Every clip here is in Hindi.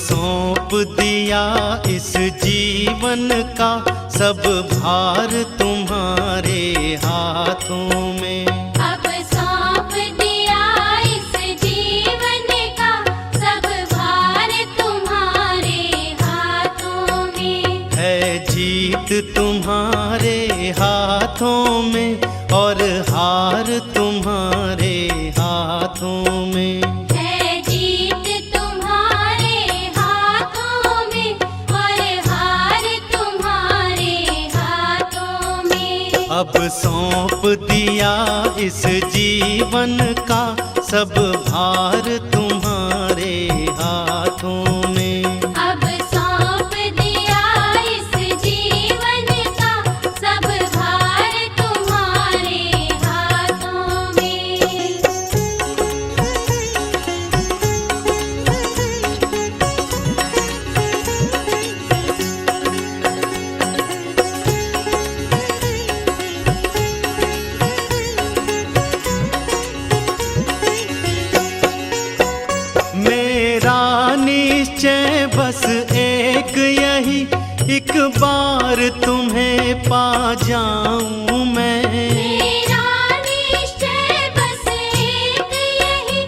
सौंप दिया इस जीवन का सब भार तुम्हारे हाथों में। अब सौंप दिया इस जीवन का सब भार तुम्हारे हाथों में। है जीत तुम्हारे हाथों में और हार तुम्हारे हाथों में। है जीत तुम्हारे हाथों में और हार तुम्हारे हाथों में। अब सौंप दिया इस जीवन का सब भार तुम्हारे हाथों में। अब सौंप दिया इस जीवन का सब भार तुम्हारे हाथों में। मेरा निश्चय बस एक यही, एक बार तुम्हें पा जाऊं मैं। मेरा निश्चय बस एक यही,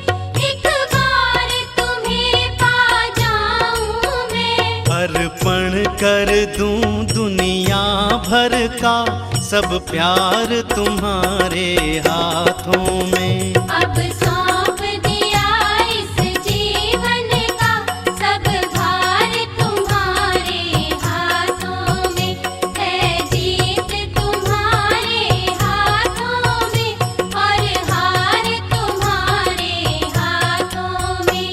एक बार तुम्हें पा जाऊं मैं। अर्पण कर दूं दुनिया भर का सब प्यार तुम्हारे हाथों में। अब सौंप दिया इस जीवन का सब भार तुम्हारे हाथों में। है जीत तुम्हारे हाथों में और हार तुम्हारे हाथों में।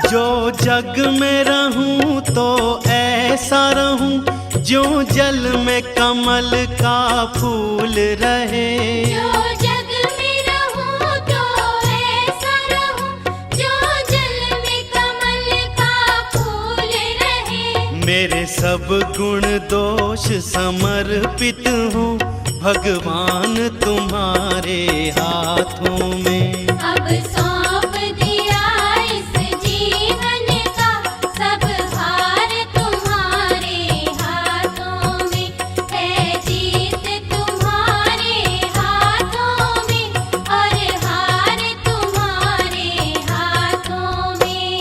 जो जग में रहूं तो ऐसा रहूं जो जल में कमल का फूल रहे। जो जग में रहूं तो ऐसा रहूं जो जल में कमल का फूल रहे। मेरे सब गुण दोष समर्पित हूँ भगवान तुम्हारे हाथों में। अब सौंप दिया इस जीवन का सब भार तुम्हारे हाथों में। है जीत तुम्हारे हाथों में और हार तुम्हारे हाथों में।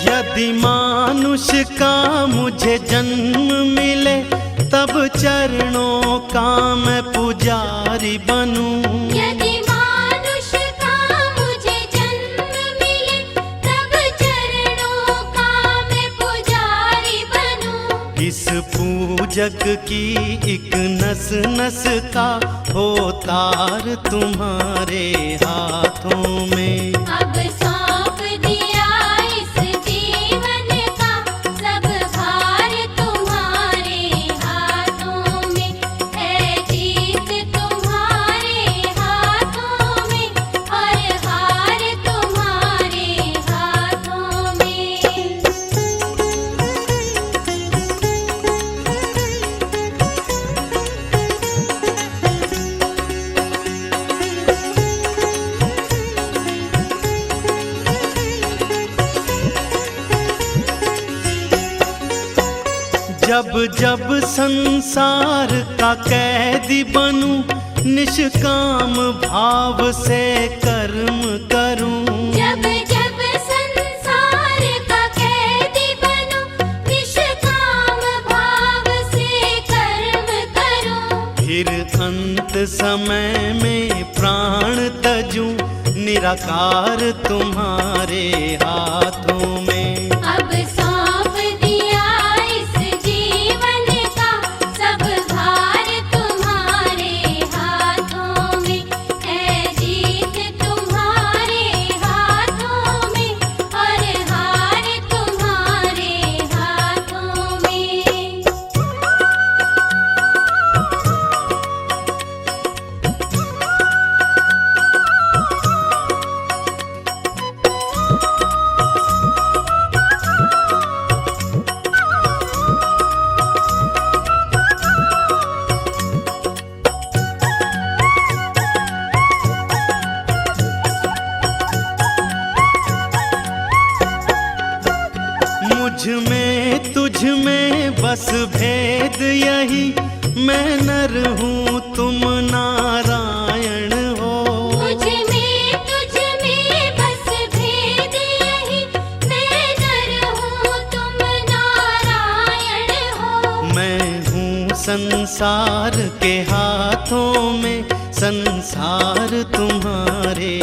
यदि मानुष का मुझे जन्म मिले तब चरणों का मैं पुजारी बनूं। यदि मानुष का मुझे जन्म मिले तब चरणों का मैं पुजारी बनूं। इस पूजक की एक नस नस का हो तार तुम्हारे हाथों में। अब सौंप दिया इस जीवन का सब भार तुम्हारे हाथों में। है जीत तुम्हारे हाथों में और हार तुम्हारे हाथों में। जब जब संसार का कैदी बनूं निष्काम भाव से कर्म करूं। जब जब संसार का कैदी बनूं निष्काम भाव से कर्म करूं। फिर अंत समय में प्राण तजूं निराकार तुम्हारे हाथों में। अब सौंप बस भेद यही, मैं नर हूँ तुम नारायण हो। मुझ में तुझ में बस भेद यही, मैं नर हूँ तुम नारायण हो। मैं हूँ संसार के हाथों में, संसार तुम्हारे